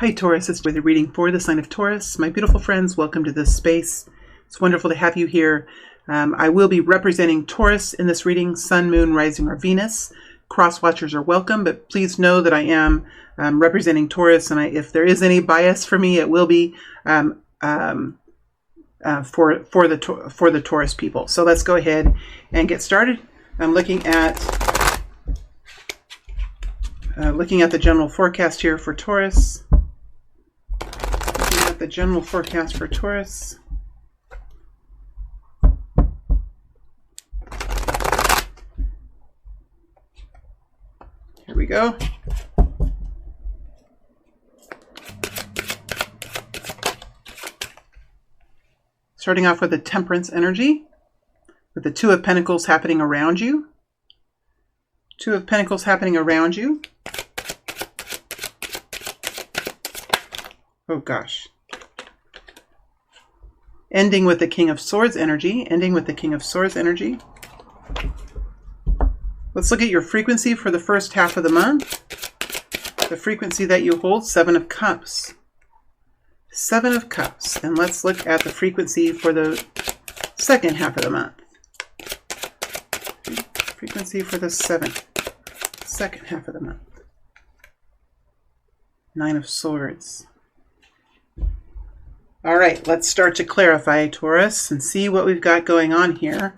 Hi Taurus, it's with a reading for the sign of Taurus. My beautiful friends, welcome to this space. It's wonderful to have you here. I will be representing Taurus in this reading, Sun, Moon, Rising, or Venus. Cross watchers are welcome, but please know that I am representing Taurus, and if there is any bias for me, it will be for the Taurus people. So let's go ahead and get started. I'm looking at the general forecast here for Taurus. Looking at the general forecast for Taurus. Here we go. Starting off with the Temperance energy, with the Two of Pentacles happening around you. Two of Pentacles happening around you. Oh gosh. Ending with the King of Swords energy. Ending with the King of Swords energy. Let's look at your frequency for the first half of the month. The frequency that you hold, Seven of Cups. Seven of Cups. And let's look at the frequency for the second half of the month. Frequency for the second half of the month. Nine of Swords. All right, let's start to clarify, Taurus, and see what we've got going on here.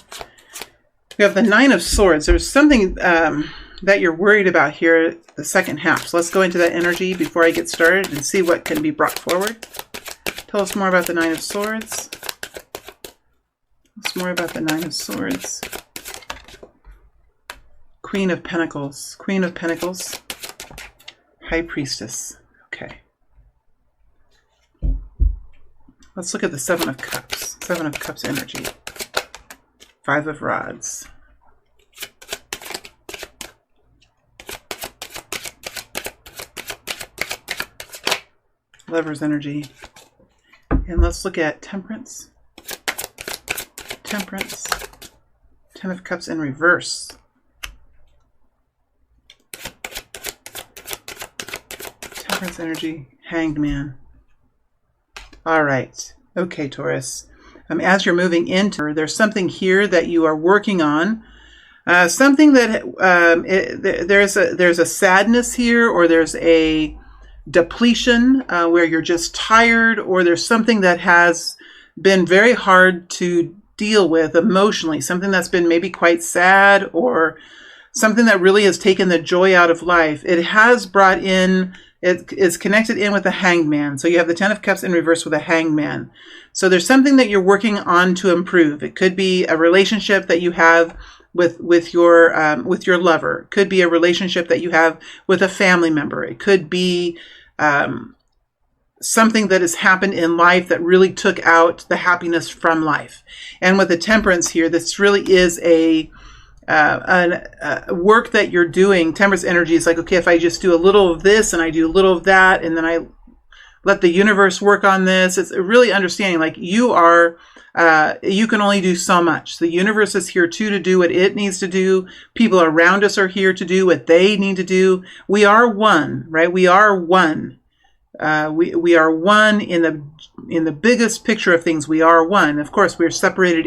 We have the Nine of Swords. There's something that you're worried about here the second half. So let's go into that energy before I get started and see what can be brought forward. Tell us more about the Nine of Swords. Tell us more about the Nine of Swords. Queen of Pentacles. Queen of Pentacles. High Priestess. Okay. Let's look at the Seven of Cups. Seven of Cups energy. Five of Rods. Lover's energy. And let's look at Temperance. Temperance. Ten of Cups in reverse. Temperance energy. Hanged Man. All right. Okay, Taurus. As you're moving into, there's something here that you are working on. Something that there's a sadness here, or there's a depletion where you're just tired, or there's something that has been very hard to deal with emotionally. Something that's been maybe quite sad, or something that really has taken the joy out of life. It has brought in. It is connected in with the Hanged Man. So you have the Ten of Cups in reverse with a Hanged Man. So there's something that you're working on to improve. It could be a relationship that you have with your lover. It could be a relationship that you have with a family member. It could be something that has happened in life that really took out the happiness from life. And with the Temperance here, this really is a work that you're doing. Temperance energy is like, okay, if I just do a little of this and I do a little of that, and then I let the universe work on this. It's really understanding like you can only do so much. The universe is here too to do what it needs to do. People around us are here to do what they need to do. We are one, right? We are one. We are one in the biggest picture of things. We are one. Of course, we're separated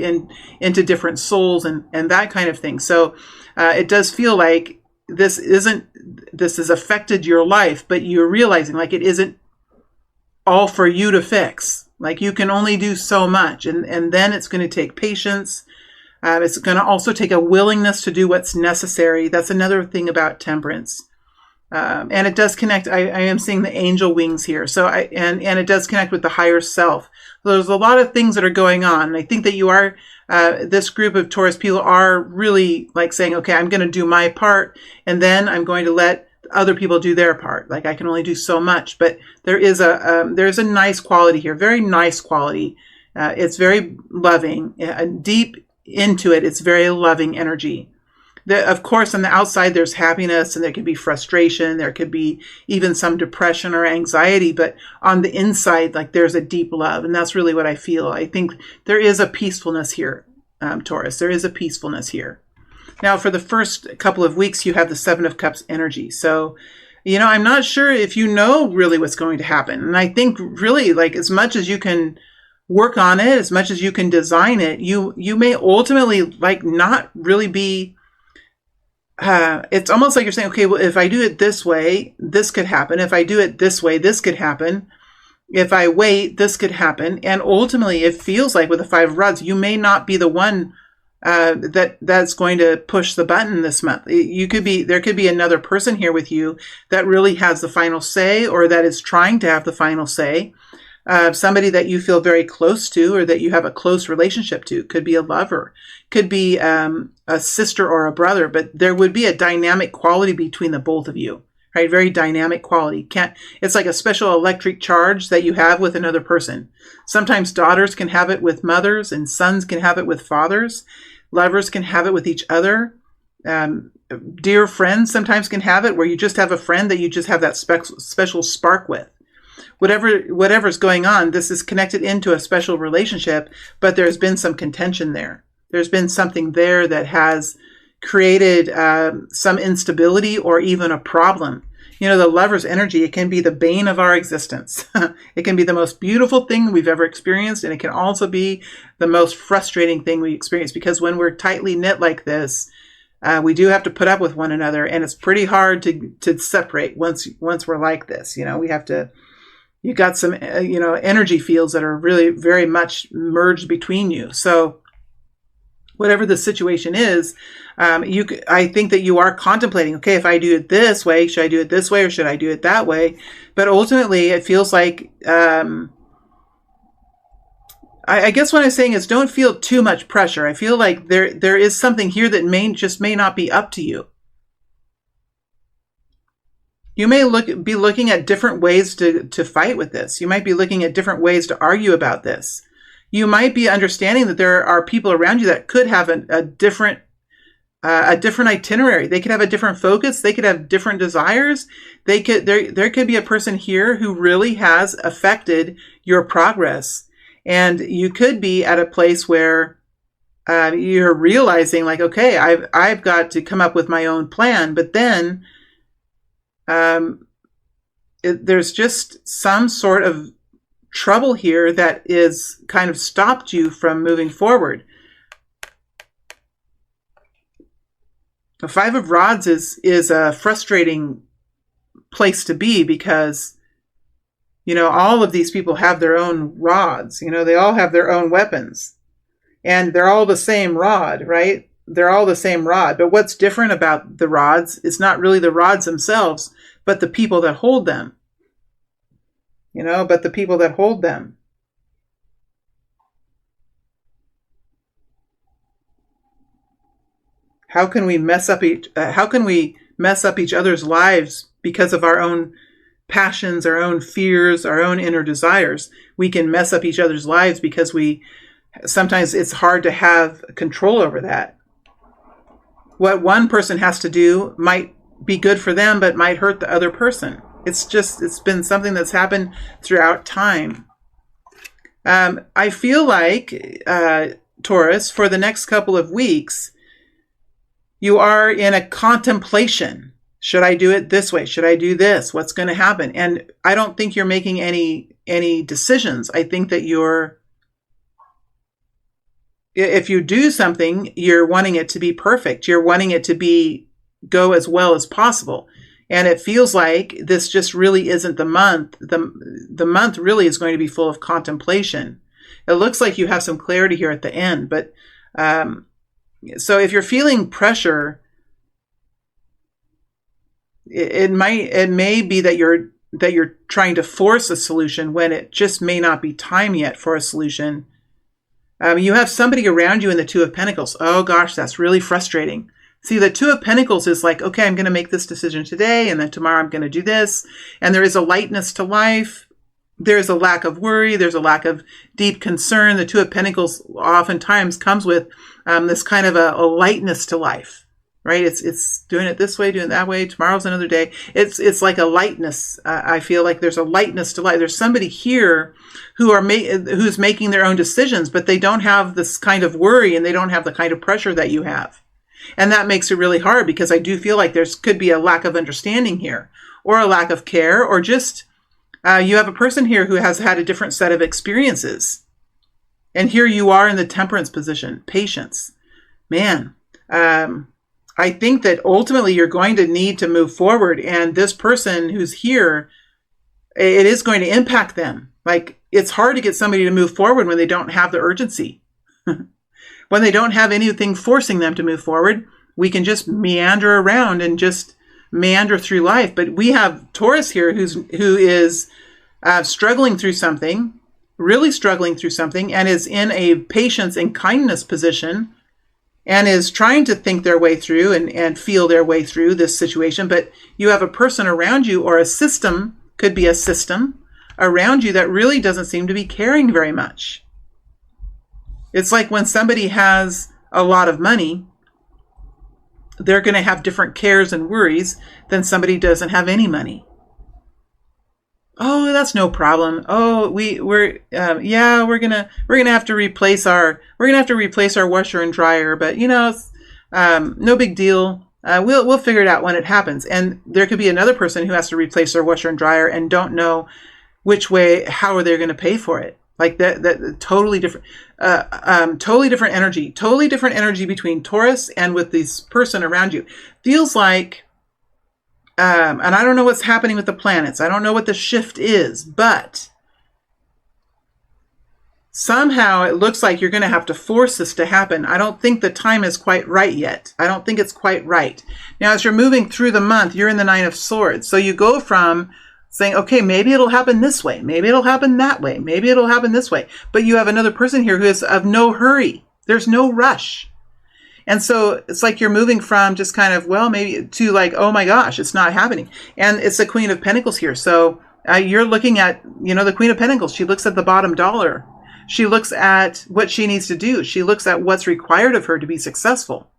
into different souls and that kind of thing. So it does feel like this has affected your life, but you're realizing like it isn't all for you to fix. Like you can only do so much, and then it's going to take patience. It's going to also take a willingness to do what's necessary. That's another thing about Temperance. And it does connect. I am seeing the angel wings here. So and it does connect with the higher self. So there's a lot of things that are going on. And I think that you are, this group of Taurus people are really like saying, okay, I'm going to do my part, and then I'm going to let other people do their part. Like I can only do so much, but there's a nice quality here. Very nice quality. It's very loving, deep into it. It's very loving energy. Of course, on the outside, there's happiness and there could be frustration. There could be even some depression or anxiety. But on the inside, like there's a deep love. And that's really what I feel. I think there is a peacefulness here, Taurus. There is a peacefulness here. Now, for the first couple of weeks, you have the Seven of Cups energy. So I'm not sure if you know really what's going to happen. And I think really, like, as much as you can work on it, as much as you can design it, you may ultimately, like, not really be, it's almost like you're saying, okay, well, if I do it this way, this could happen. If I do it this way, this could happen. If I wait, this could happen. And ultimately, it feels like with the Five of Rods, you may not be the one that's going to push the button this month. There could be another person here with you that really has the final say, or that is trying to have the final say. Somebody that you feel very close to, or that you have a close relationship to. Could be a lover, could be a sister or a brother, but there would be a dynamic quality between the both of you, right? Very dynamic quality. It's like a special electric charge that you have with another person. Sometimes daughters can have it with mothers, and sons can have it with fathers. Lovers can have it with each other. Dear friends sometimes can have it, where you just have a friend that you just have that special spark with. Whatever's going on, this is connected into a special relationship, but there's been some contention there. There's been something there that has created some instability or even a problem. The lover's energy, it can be the bane of our existence. It can be the most beautiful thing we've ever experienced, and it can also be the most frustrating thing we experience, because when we're tightly knit like this, we do have to put up with one another, and it's pretty hard to separate once we're like this. You got some, energy fields that are really very much merged between you. So whatever the situation is, I think that you are contemplating, okay, if I do it this way, should I do it this way, or should I do it that way? But ultimately, it feels like, I guess what I'm saying is, don't feel too much pressure. I feel like there is something here that may not be up to you. You may be looking at different ways to fight with this. You might be looking at different ways to argue about this. You might be understanding that there are people around you that could have a different itinerary. They could have a different focus. They could have different desires. There could be a person here who really has affected your progress. And you could be at a place where you're realizing, like, okay, I've got to come up with my own plan. But then there's just some sort of trouble here that is kind of stopped you from moving forward. The Five of Rods is a frustrating place to be, because all of these people have their own rods. They all have their own weapons, and they're all the same rod, right? They're all the same rod. But what's different about the rods is not really the rods themselves, but the people that hold them. But the people that hold them. How can we mess up each other's lives because of our own passions, our own fears, our own inner desires? We can mess up each other's lives because sometimes it's hard to have control over that. What one person has to do might be good for them, but might hurt the other person. It's been something that's happened throughout time. I feel like, Taurus, for the next couple of weeks, you are in a contemplation. Should I do it this way? Should I do this? What's going to happen? And I don't think you're making any decisions. I think that if you do something, you're wanting it to be perfect. You're wanting it to go as well as possible. And it feels like this just really isn't the month. The month really is going to be full of contemplation. It looks like you have some clarity here at the end, but so if you're feeling pressure, it may be that you're trying to force a solution when it just may not be time yet for a solution. You have somebody around you in the Two of Pentacles. Oh gosh, that's really frustrating. See, the Two of Pentacles is like, okay, I'm going to make this decision today, and then tomorrow I'm going to do this. And there is a lightness to life. There's a lack of worry. There's a lack of deep concern. The Two of Pentacles oftentimes comes with this kind of a lightness to life, right? It's doing it this way, doing it that way. Tomorrow's another day. It's like a lightness. I feel like there's a lightness to life. There's somebody here who's making their own decisions, but they don't have this kind of worry, and they don't have the kind of pressure that you have. And that makes it really hard, because I do feel like could be a lack of understanding here, or a lack of care, or just you have a person here who has had a different set of experiences. And here you are in the temperance position, patience. Man, I think that ultimately you're going to need to move forward. And this person who's here, it is going to impact them. Like, it's hard to get somebody to move forward when they don't have the urgency. When they don't have anything forcing them to move forward, we can just meander around and just meander through life. But we have Taurus here who is struggling through something, really struggling through something, and is in a patience and kindness position, and is trying to think their way through and feel their way through this situation. But you have a person around you, or a system, could be a system around you, that really doesn't seem to be caring very much. It's like when somebody has a lot of money, they're going to have different cares and worries than somebody who doesn't have any money. Oh, that's no problem. Oh, we're gonna have to replace our washer and dryer, but no big deal. We'll figure it out when it happens. And there could be another person who has to replace their washer and dryer and don't know how are they going to pay for it. Like that totally different energy between Taurus and with this person around you. Feels like, and I don't know what's happening with the planets. I don't know what the shift is, but somehow it looks like you're going to have to force this to happen. I don't think the time is quite right yet. I don't think it's quite right. Now, as you're moving through the month, you're in the Nine of Swords. So you go from saying, okay, maybe it'll happen this way. Maybe it'll happen that way. Maybe it'll happen this way. But you have another person here who is of no hurry. There's no rush. And so it's like you're moving from just kind of, well, maybe, to like, oh my gosh, it's not happening. And it's the Queen of Pentacles here. So you're looking at, the Queen of Pentacles. She looks at the bottom dollar. She looks at what she needs to do. She looks at what's required of her to be successful.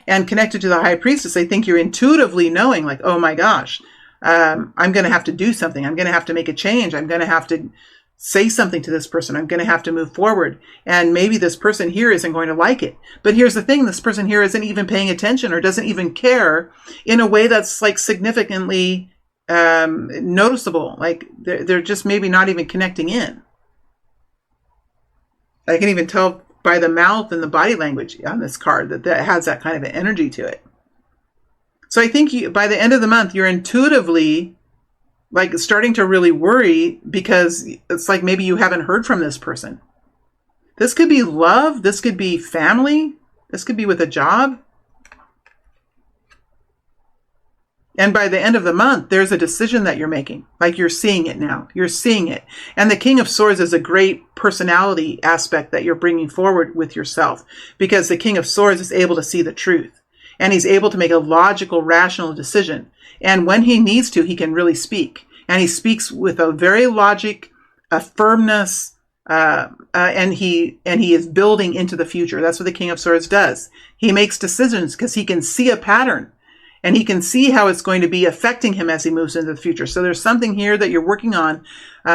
And connected to the High Priestess, I think you're intuitively knowing, like, oh my gosh, I'm going to have to do something. I'm going to have to make a change. I'm going to have to say something to this person. I'm going to have to move forward. And maybe this person here isn't going to like it. But here's the thing. This person here isn't even paying attention or doesn't even care in a way that's like significantly noticeable. Like they're just maybe not even connecting in. I can even tell by the mouth and the body language on this card that has that kind of an energy to it. So I think by the end of the month, you're intuitively like starting to really worry because it's like maybe you haven't heard from this person. This could be love. This could be family. This could be with a job. And by the end of the month, there's a decision that you're making. Like you're seeing it now. You're seeing it. And the King of Swords is a great personality aspect that you're bringing forward with yourself, because the King of Swords is able to see the truth. And he's able to make a logical, rational decision. And when he needs to, he can really speak. And he speaks with a very logic, a firmness, and he is building into the future. That's what the King of Swords does. He makes decisions because he can see a pattern. And he can see how it's going to be affecting him as he moves into the future. So there's something here that you're working on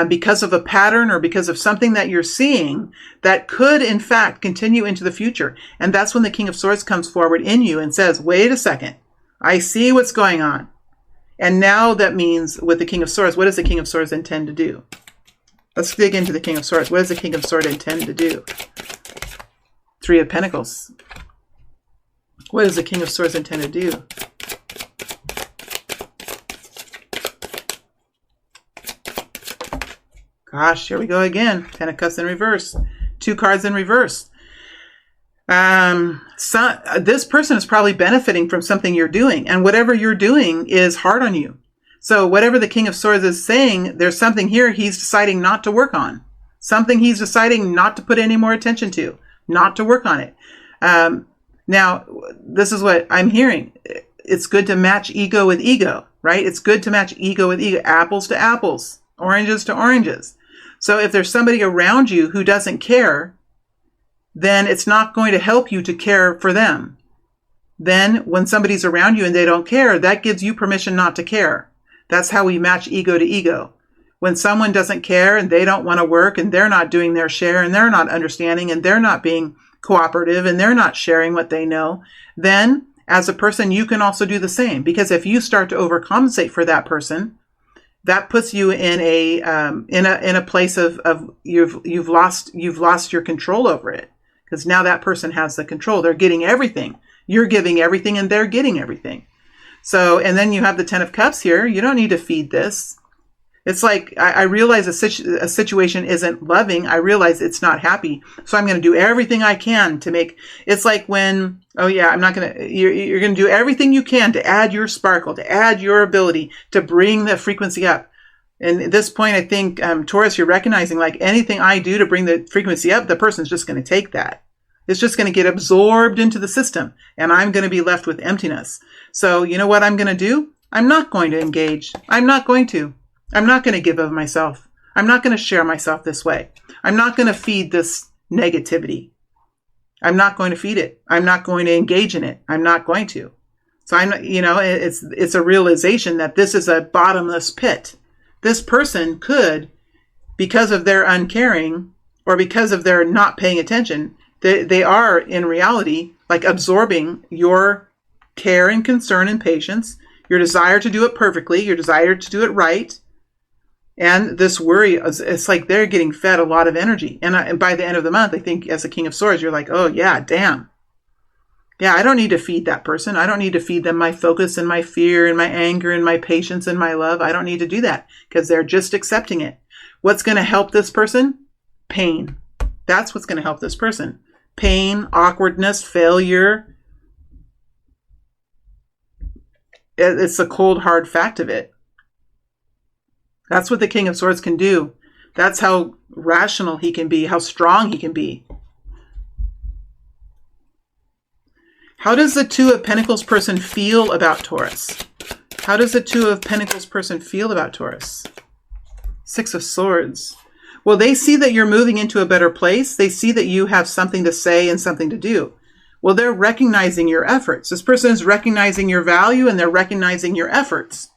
because of a pattern or because of something that you're seeing that could, in fact, continue into the future. And that's when the King of Swords comes forward in you and says, wait a second, I see what's going on. And now that means with the King of Swords, what does the King of Swords intend to do? Let's dig into the King of Swords. What does the King of Swords intend to do? Three of Pentacles. What does the King of Swords intend to do? Gosh, here we go again. Ten of Cups in reverse. Two cards in reverse. This person is probably benefiting from something you're doing. And whatever you're doing is hard on you. So whatever the King of Swords is saying, there's something here he's deciding not to work on. Something he's deciding not to put any more attention to. Not to work on it. Now, this is what I'm hearing. It's good to match ego with ego, right? It's good to match ego with ego. Apples to apples. Oranges to oranges. So if there's somebody around you who doesn't care, then it's not going to help you to care for them. Then when somebody's around you and they don't care, that gives you permission not to care. That's how we match ego to ego. When someone doesn't care and they don't want to work and they're not doing their share and they're not understanding and they're not being cooperative and they're not sharing what they know, then as a person, you can also do the same. Because if you start to overcompensate for that person that puts you in a place of you've lost your control over it, because now that person has the control. They're getting everything. You're giving everything, and they're getting everything. So, and then you have the 10 of Cups here. You don't need to feed this. It's like, I realize a situation isn't loving. I realize it's not happy. So I'm going to do everything I can to make, it's like when, oh yeah, you're going to do everything you can to add your sparkle, to add your ability to bring the frequency up. And at this point, I think, Taurus, you're recognizing, like, anything I do to bring the frequency up, the person's just going to take that. It's just going to get absorbed into the system, and I'm going to be left with emptiness. So you know what I'm going to do? I'm not going to engage. I'm not going to give of myself. I'm not going to share myself this way. I'm not going to feed this negativity. I'm not going to feed it. I'm not going to engage in it. I'm not going to. So it's a realization that this is a bottomless pit. This person could, because of their uncaring or because of their not paying attention, they are in reality like absorbing your care and concern and patience, your desire to do it perfectly, your desire to do it right. And this worry, it's like they're getting fed a lot of energy. And by the end of the month, I think as a King of Swords, you're like, oh yeah, damn. Yeah, I don't need to feed that person. I don't need to feed them my focus and my fear and my anger and my patience and my love. I don't need to do that because they're just accepting it. What's going to help this person? Pain. That's what's going to help this person. Pain, awkwardness, failure. It's the cold, hard fact of it. That's what the King of Swords can do. That's how rational he can be, how strong he can be. How does the Two of Pentacles person feel about Taurus? How does the Two of Pentacles person feel about Taurus? Six of Swords. Well, they see that you're moving into a better place. They see that you have something to say and something to do. Well, they're recognizing your efforts. This person is recognizing your value and they're recognizing your efforts.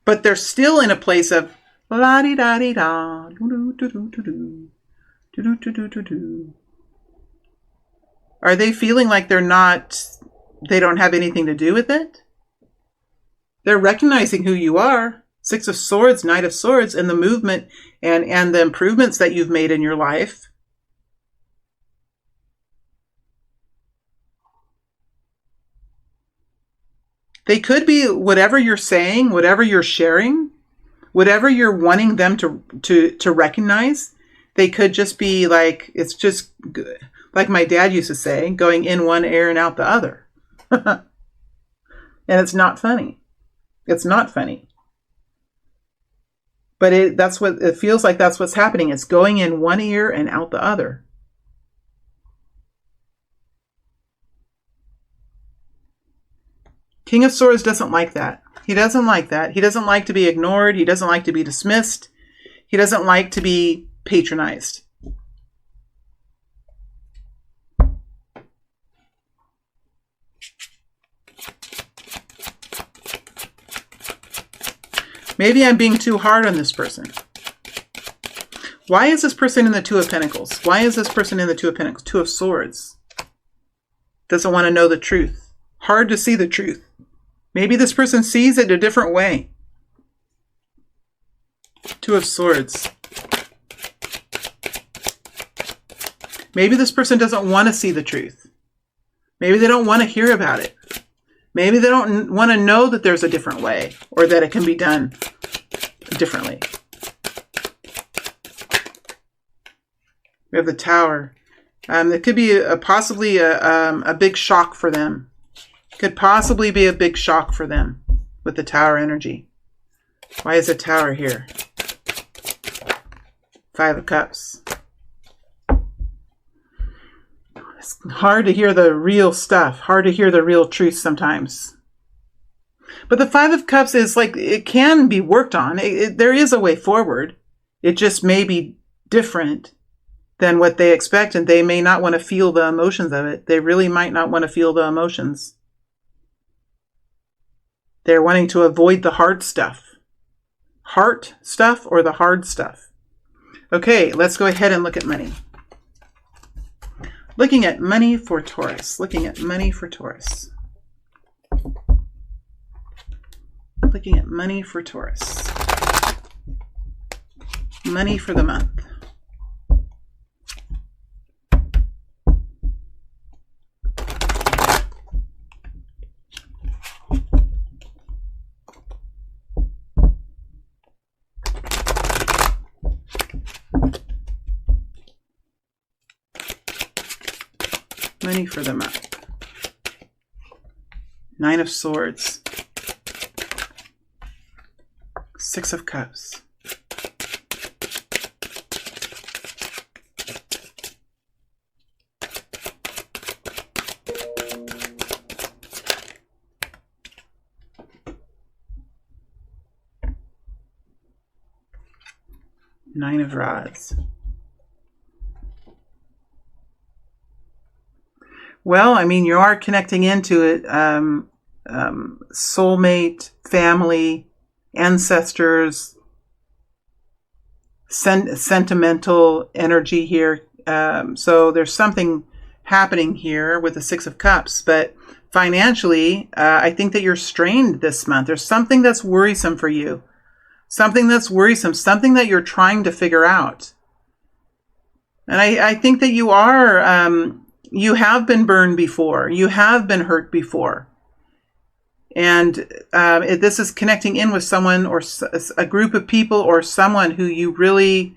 But they're still in a place of la-di-da-di-da, do-do-do-do-do-do, do-do-do-do-do-do. Are they feeling like they don't have anything to do with it? They're recognizing who you are. Six of Swords, Knight of Swords, and the movement and the improvements that you've made in your life. They could be whatever you're saying, whatever you're sharing, whatever you're wanting them to recognize. They could just be like, it's just good. Like my dad used to say, going in one ear and out the other. And it's not funny. It's not funny. But that's what it feels like. That's what's happening. It's going in one ear and out the other. King of Swords doesn't like that. He doesn't like that. He doesn't like to be ignored. He doesn't like to be dismissed. He doesn't like to be patronized. Maybe I'm being too hard on this person. Why is this person in the Two of Pentacles? Why is this person in the Two of Pentacles? Two of Swords. Doesn't want to know the truth. Hard to see the truth. Maybe this person sees it a different way. Two of Swords. Maybe this person doesn't want to see the truth. Maybe they don't want to hear about it. Maybe they don't want to know that there's a different way or that it can be done differently. We have the Tower. It could be possibly a big shock for them. Could possibly be a big shock for them with the Tower energy. Why is the Tower here? Five of Cups. It's hard to hear the real stuff. Hard to hear the real truth sometimes. But the Five of Cups is like, it can be worked on. There is a way forward. It just may be different than what they expect, and they may not want to feel the emotions of it. They really might not want to feel the emotions. They're wanting to avoid the hard stuff. Heart stuff or the hard stuff. Okay, let's go ahead and look at money. Looking at money for Taurus. Looking at money for Taurus. Looking at money for Taurus. Money for the month. Money for the month. Nine of Swords. Six of Cups. Nine of Rods. Well, I mean, you are connecting into it, soulmate, family, ancestors, sentimental energy here. So there's something happening here with the Six of Cups, but financially, I think that you're strained this month. There's something that's worrisome for you. Something that's worrisome, something that you're trying to figure out. And I think that you are, you have been burned before. You have been hurt before. And this is connecting in with someone or a group of people or someone who you really,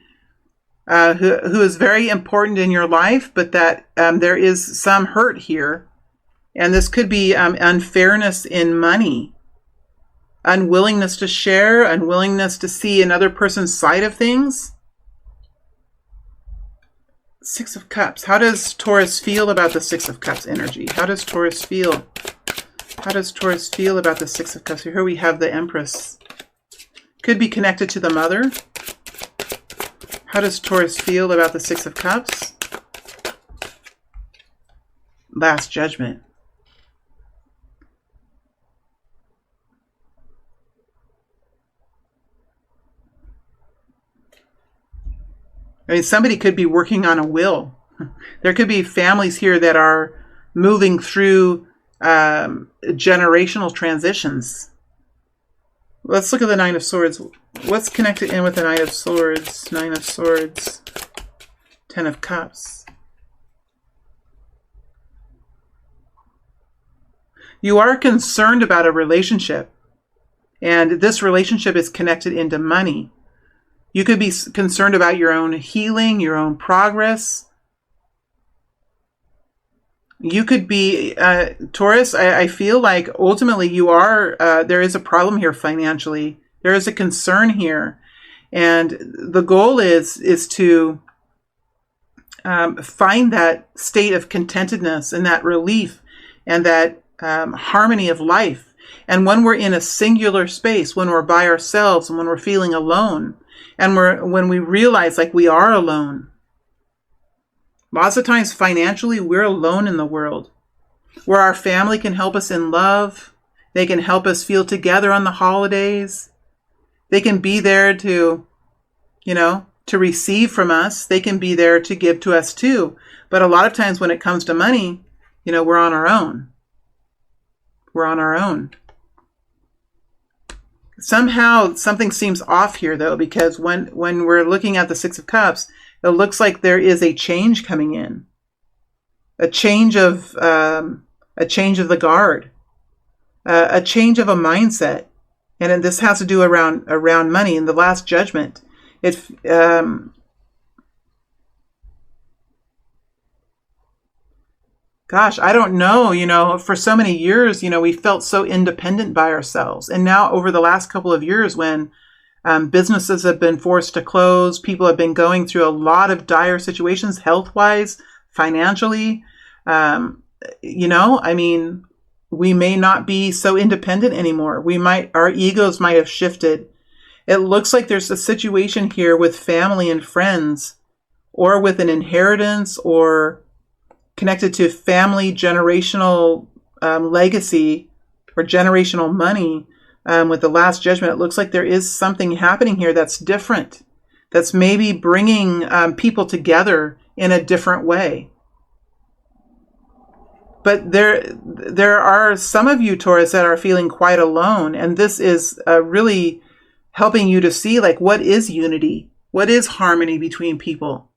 who is very important in your life, but that there is some hurt here. And this could be unfairness in money, unwillingness to share, unwillingness to see another person's side of things. Six of Cups. How does Taurus feel about the Six of Cups energy? How does Taurus feel? How does Taurus feel about the Six of Cups? Here we have the Empress. Could be connected to the mother. How does Taurus feel about the Six of Cups? Last Judgment. I mean, somebody could be working on a will. There could be families here that are moving through generational transitions. Let's look at the Nine of Swords. What's connected in with the Nine of Swords? Nine of Swords. Ten of Cups. You are concerned about a relationship, and this relationship is connected into money. You could be concerned about your own healing, your own progress. You could be, Taurus, I feel like ultimately you are, there is a problem here financially. There is a concern here. And the goal is to find that state of contentedness and that relief and that harmony of life. And when we're in a singular space, when we're by ourselves and when we're feeling alone, and when we realize like we are alone. Lots of times financially, we're alone in the world. Where our family can help us in love. They can help us feel together on the holidays. They can be there to, to receive from us. They can be there to give to us too. But a lot of times when it comes to money, we're on our own. We're on our own. Somehow something seems off here though, because when we're looking at the Six of Cups, it looks like there is a change coming in, a change of the guard, a change of a mindset, and this has to do around money. In the Last Judgment, gosh, I don't know, for so many years, we felt so independent by ourselves. And now over the last couple of years when businesses have been forced to close, people have been going through a lot of dire situations, health-wise, financially, we may not be so independent anymore. Our egos might have shifted. It looks like there's a situation here with family and friends, or with an inheritance, or connected to family generational legacy or generational money. With the Last Judgment, it looks like there is something happening here that's different, that's maybe bringing people together in a different way. But there are some of you, Taurus, that are feeling quite alone, and this is really helping you to see, like, what is unity? What is harmony between people?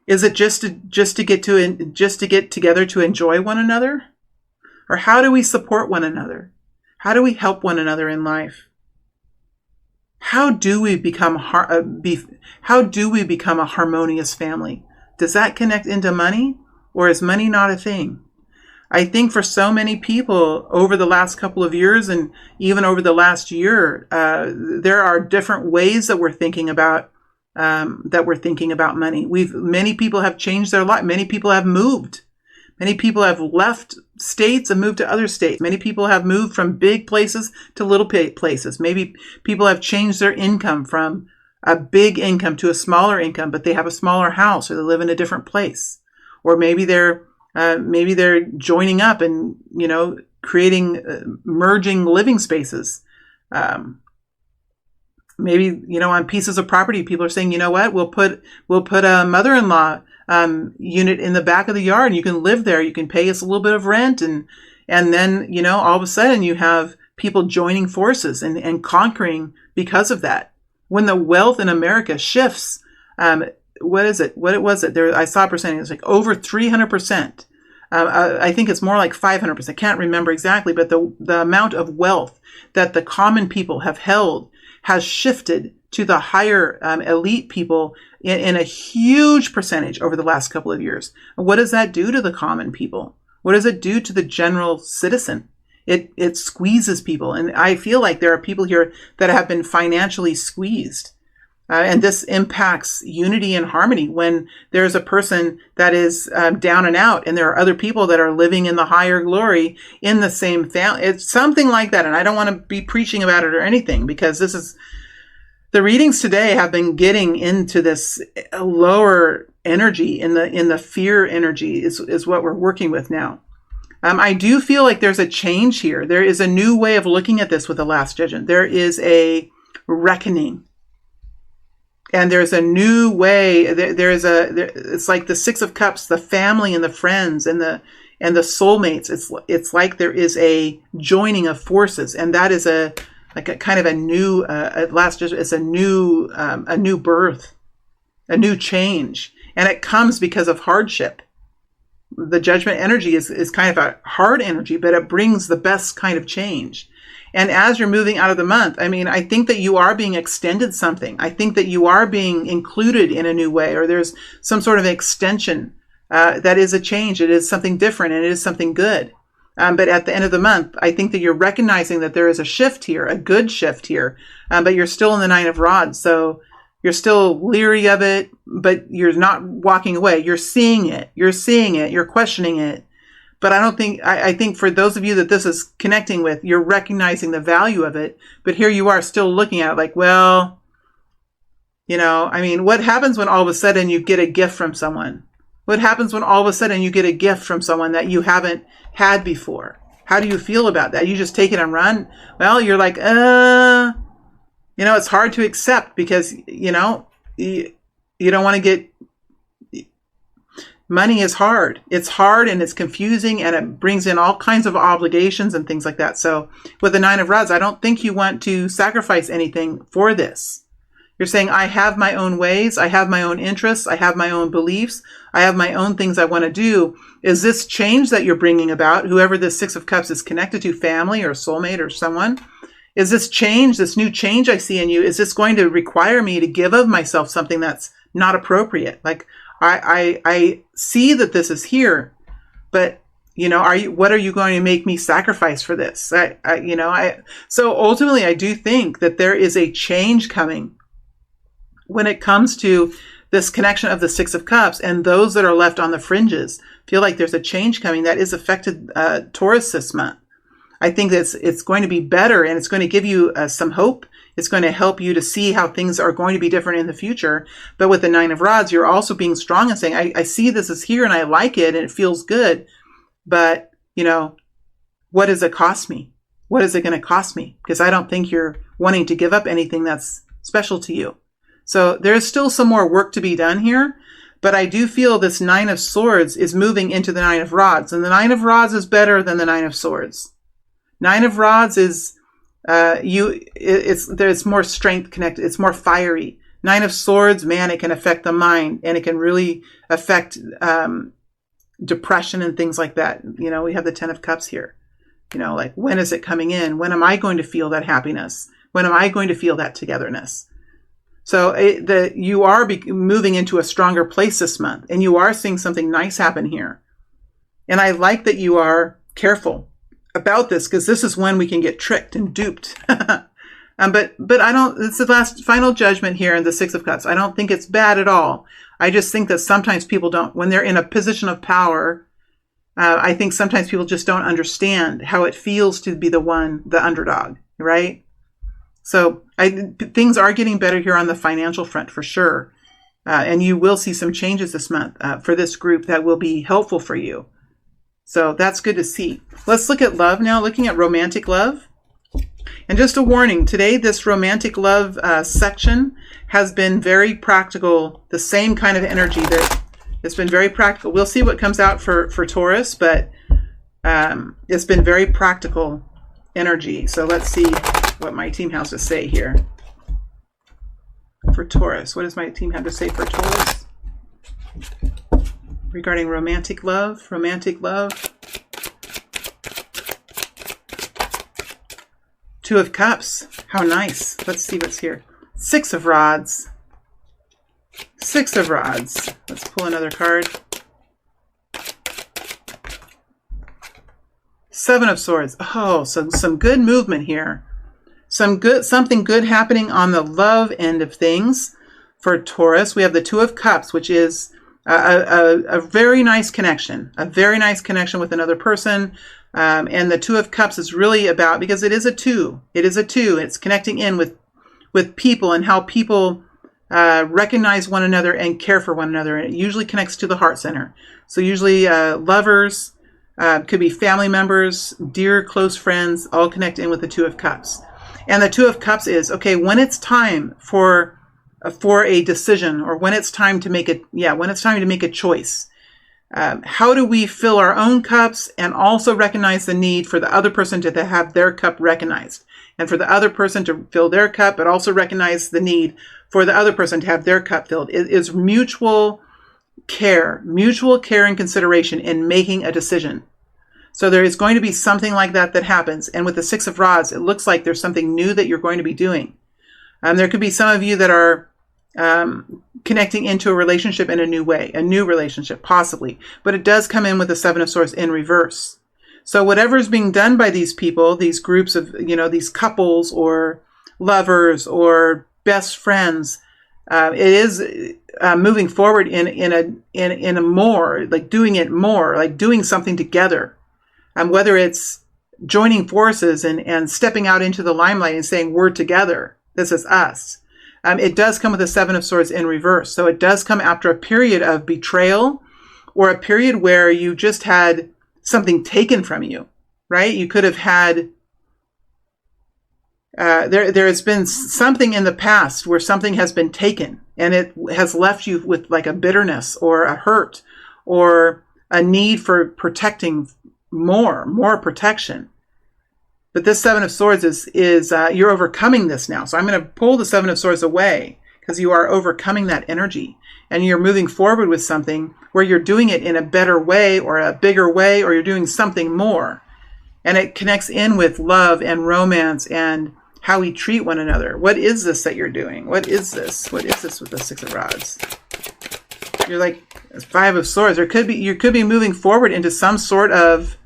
Is it just to get together to enjoy one another? Or how do we support one another? How do we help one another in life? How do we become a harmonious family? Does that connect into money, or is money not a thing? I think for so many people over the last couple of years, and even over the last year, there are different ways that we're thinking about money. Many people have changed their life. Many people have moved. Many people have left states and moved to other states. Many people have moved from big places to little places. Maybe people have changed their income from a big income to a smaller income, but they have a smaller house, or they live in a different place. Or maybe they're joining up and, creating merging living spaces. Maybe, on pieces of property, people are saying, you know what, we'll put a mother-in-law unit in the back of the yard, and you can live there. You can pay us a little bit of rent, and then, all of a sudden you have people joining forces and conquering because of that. When the wealth in America shifts, what is it? What was it? I saw a percentage. It's like over 300%. I think it's more like 500%. Can't remember exactly, but the amount of wealth that the common people have held has shifted to the higher elite people in a huge percentage over the last couple of years. What does that do to the common people? What does it do to the general citizen? It squeezes people. And I feel like there are people here that have been financially squeezed. And this impacts unity and harmony when there's a person that is down and out, and there are other people that are living in the higher glory in the same family. It's something like that. And I don't want to be preaching about it or anything, because the readings today have been getting into this lower energy in the fear energy is what we're working with now. I do feel like there's a change here. There is a new way of looking at this with the Last Judgment. There is a reckoning. And there's a new way. It's like the Six of Cups, the family and the friends and the soulmates. It's like there is a joining of forces, and that is a kind of a new Last Judgment. It's a new birth, a new change, and it comes because of hardship. The Judgment energy is kind of a hard energy, but it brings the best kind of change. And as you're moving out of the month, I think that you are being extended something. I think that you are being included in a new way, or there's some sort of extension that is a change. It is something different, and it is something good. But at the end of the month, I think that you're recognizing that there is a shift here, a good shift here, but you're still in the Nine of Rods. So you're still leery of it, but you're not walking away. You're seeing it. You're questioning it. But I think for those of you that this is connecting with, you're recognizing the value of it. But here you are still looking at it like, well, what happens when all of a sudden you get a gift from someone? What happens when all of a sudden you get a gift from someone that you haven't had before? How do you feel about that? You just take it and run? Well, you're like, it's hard to accept because, you don't want to get... Money is hard. It's hard and it's confusing, and it brings in all kinds of obligations and things like that. So with the Nine of Rods, I don't think you want to sacrifice anything for this. You're saying, I have my own ways. I have my own interests. I have my own beliefs. I have my own things I want to do. Is this change that you're bringing about, whoever this Six of Cups is connected to, family or soulmate or someone, is this change, this new change I see in you, is this going to require me to give of myself something that's not appropriate? Like, I see that this is here, but what are you going to make me sacrifice for this? So ultimately I do think that there is a change coming when it comes to this connection of the Six of Cups, and those that are left on the fringes feel like there's a change coming that is affected Taurus this month. I think that it's going to be better, and it's going to give you some hope. It's going to help you to see how things are going to be different in the future. But with the Nine of Rods, you're also being strong and saying, I see this is here and I like it and it feels good. But, what does it cost me? What is it going to cost me? Because I don't think you're wanting to give up anything that's special to you. So there's still some more work to be done here. But I do feel this Nine of Swords is moving into the Nine of Rods. And the Nine of Rods is better than the Nine of Swords. Nine of Rods is There's more strength connected. It's more fiery. Nine of Swords, man, it can affect the mind, and it can really affect depression and things like that. You know, we have the Ten of Cups here. You know, like, when is it coming in? When am I going to feel that happiness? When am I going to feel that togetherness? So you are moving into a stronger place this month, and you are seeing something nice happen here. And I like that you are careful about this, because this is when we can get tricked and duped. But I don't, it's the last final judgment here in the Six of Cups. I don't think it's bad at all. I just think that sometimes people don't, when they're in a position of power, I think sometimes people just don't understand how it feels to be the underdog, right? So things are getting better here on the financial front for sure. And you will see some changes this month for this group that will be helpful for you. So that's good to see. Let's look at love now, looking at romantic love. And just a warning, today this romantic love section has been very practical, the same kind of energy that it's been very practical. We'll see what comes out for Taurus, but it's been very practical energy. So let's see what my team has to say here for Taurus. What does my team have to say for Taurus regarding romantic love? Romantic love. Two of Cups. How nice. Let's see what's here. Six of Rods. Six of Rods. Let's pull another card. Seven of Swords. Oh, so some good movement here. Something good happening on the love end of things for Taurus. We have the Two of Cups, which is a very nice connection. A very nice connection with another person. And the Two of Cups is really about, because it is a two. It is a two. It's connecting in with people and how people recognize one another and care for one another. And it usually connects to the heart center. So usually lovers, could be family members, dear close friends, all connect in with the Two of Cups. And the Two of Cups is, okay, when it's time for a decision, or when it's time to make a choice. How do we fill our own cups and also recognize the need for the other person to have their cup recognized, and for the other person to fill their cup, but also recognize the need for the other person to have their cup filled? It is mutual care and consideration in making a decision. So there is going to be something like that happens. And with the Six of Rods, it looks like there's something new that you're going to be doing. There could be some of you that are connecting into a relationship in a new way, a new relationship, possibly. But it does come in with the Seven of Swords in reverse. So whatever is being done by these people, these groups of, these couples or lovers or best friends, it is moving forward in a more, like doing it more, like doing something together. Whether it's joining forces and stepping out into the limelight and saying, we're together, this is us. It does come with the Seven of Swords in reverse. So it does come after a period of betrayal, or a period where you just had something taken from you, right? You could have had, there has been something in the past where something has been taken, and it has left you with like a bitterness or a hurt or a need for protecting more protection. But this Seven of Swords is you're overcoming this now. So I'm going to pull the Seven of Swords away, because you are overcoming that energy, and you're moving forward with something where you're doing it in a better way or a bigger way, or you're doing something more. And it connects in with love and romance and how we treat one another. What is this that you're doing? What is this? What is this with the Six of Rods? You're like Five of Swords. You could be moving forward into some sort of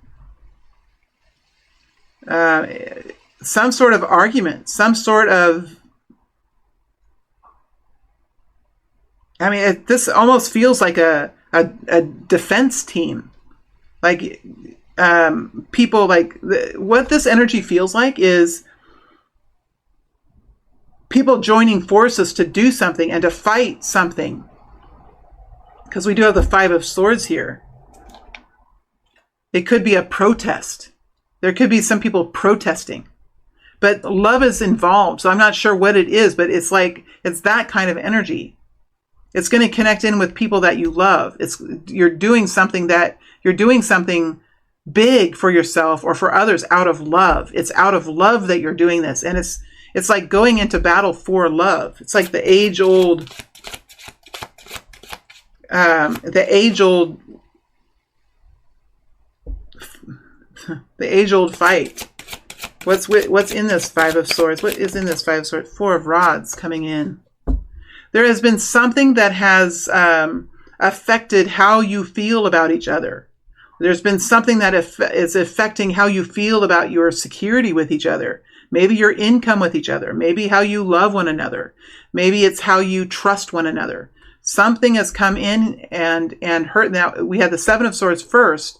argument, some sort of. This almost feels like a defense team, like people like what this energy feels like is people joining forces to do something and to fight something. Because we do have the Five of Swords here. It could be a protest. There could be some people protesting. But love is involved, so I'm not sure what it is, but it's that kind of energy. It's going to connect in with people that you love. You're doing something big for yourself or for others out of love. It's out of love that you're doing this. And it's like going into battle for love. It's like the age-old fight. What's in this Five of Swords? What is in this Five of Swords? Four of Rods coming in. There has been something that has affected how you feel about each other. There's been something that is affecting how you feel about your security with each other. Maybe your income with each other. Maybe how you love one another. Maybe it's how you trust one another. Something has come in and hurt. Now, we had the Seven of Swords first,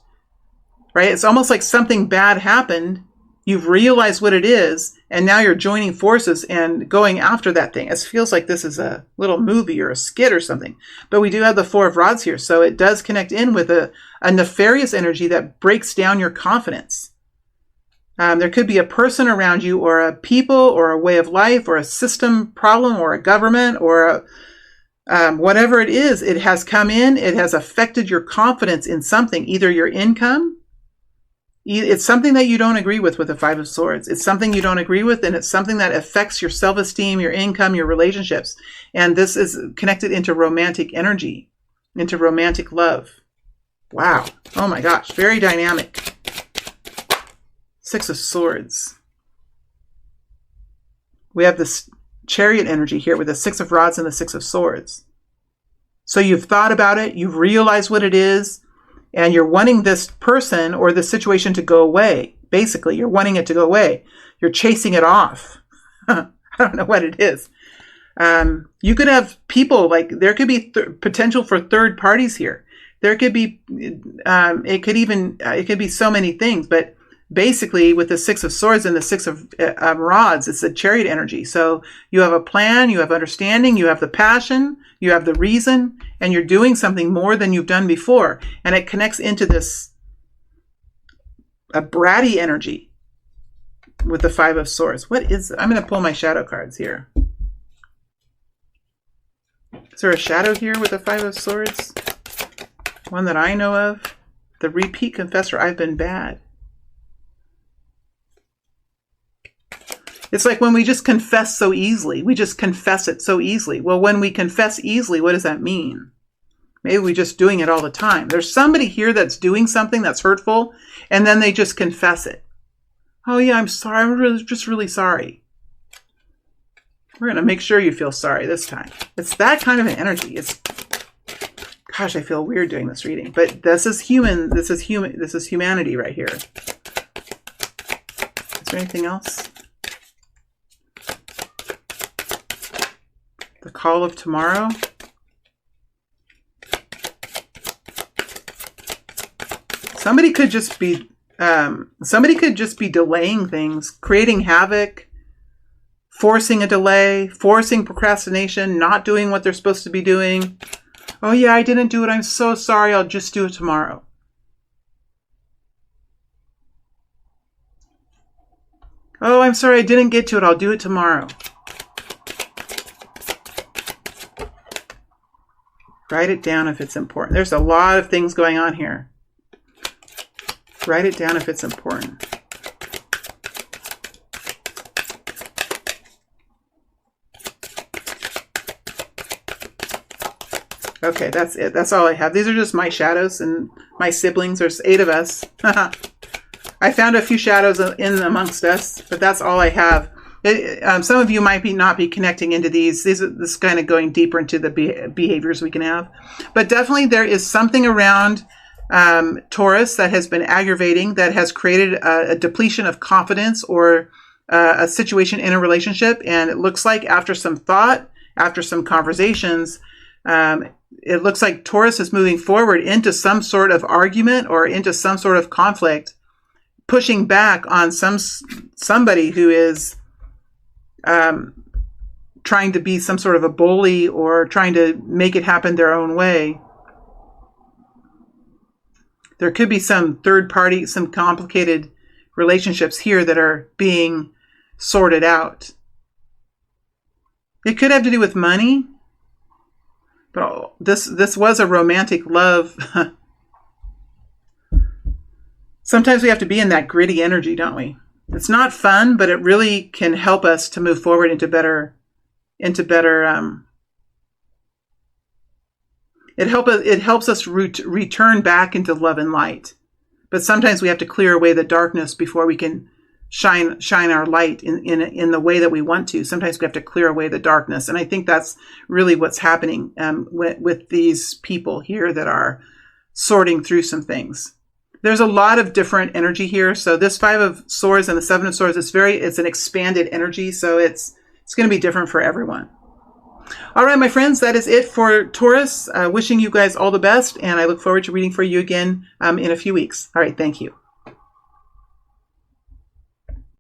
right? It's almost like something bad happened. You've realized what it is, and now you're joining forces and going after that thing. It feels like this is a little movie or a skit or something. But we do have the Four of Rods here, so it does connect in with a nefarious energy that breaks down your confidence. There could be a person around you, or a people, or a way of life, or a system problem, or a government, or whatever it is. It has come in. It has affected your confidence in something, either your income. It's something that you don't agree with the Five of Swords. It's something you don't agree with, and it's something that affects your self-esteem, your income, your relationships. And this is connected into romantic energy, into romantic love. Wow. Oh my gosh. Very dynamic. Six of Swords. We have this Chariot energy here with the Six of Rods and the Six of Swords. So you've thought about it. You've realized what it is. And you're wanting this person or the situation to go away. Basically, you're wanting it to go away. You're chasing it off. I don't know what it is. You could have people, like, there could be potential for third parties here. There could be, it could be so many things. But basically, with the Six of Swords and the Six of Rods, it's a Chariot energy. So you have a plan, you have understanding, you have the passion, you have the reason, and you're doing something more than you've done before. And it connects into this a bratty energy with the Five of Swords. What is, I'm going to pull my shadow cards here. Is there a shadow here with the Five of Swords? One that I know of. The repeat confessor, I've been bad. It's like when we just confess so easily. We just confess it so easily. Well, when we confess easily, what does that mean? Maybe we're just doing it all the time. There's somebody here that's doing something that's hurtful, and then they just confess it. Oh yeah, I'm sorry. I'm just really sorry. We're going to make sure you feel sorry this time. It's that kind of an energy. Gosh, I feel weird doing this reading, but this is human. This is humanity right here. Is there anything else? The Call of Tomorrow. Somebody could just be delaying things, creating havoc, forcing a delay, forcing procrastination, not doing what they're supposed to be doing. Oh yeah, I didn't do it. I'm so sorry. I'll just do it tomorrow. Oh, I'm sorry. I didn't get to it. I'll do it tomorrow. Write it down if it's important. There's a lot of things going on here. Write it down if it's important. Okay, that's it. That's all I have. These are just my shadows and my siblings. There's 8 of us. I found a few shadows in amongst us, but that's all I have. Some of you might not be connecting into these. This is kind of going deeper into the behaviors we can have. But definitely there is something around Taurus that has been aggravating, that has created a depletion of confidence or a situation in a relationship. And it looks like after some thought, after some conversations, it looks like Taurus is moving forward into some sort of argument or into some sort of conflict, pushing back on somebody who is trying to be some sort of a bully or trying to make it happen their own way. There could be some third party, some complicated relationships here that are being sorted out. It could have to do with money, but this was a romantic love Sometimes we have to be in that gritty energy, don't we? It's not fun, but it really can help us to move forward into better. It helps us return back into love and light. But sometimes we have to clear away the darkness before we can shine our light in the way that we want to. Sometimes we have to clear away the darkness, and I think that's really what's happening with these people here that are sorting through some things. There's a lot of different energy here. So this Five of Swords and the Seven of Swords, it's an expanded energy. So it's going to be different for everyone. All right, my friends, that is it for Taurus. Wishing you guys all the best, and I look forward to reading for you again in a few weeks. All right, thank you.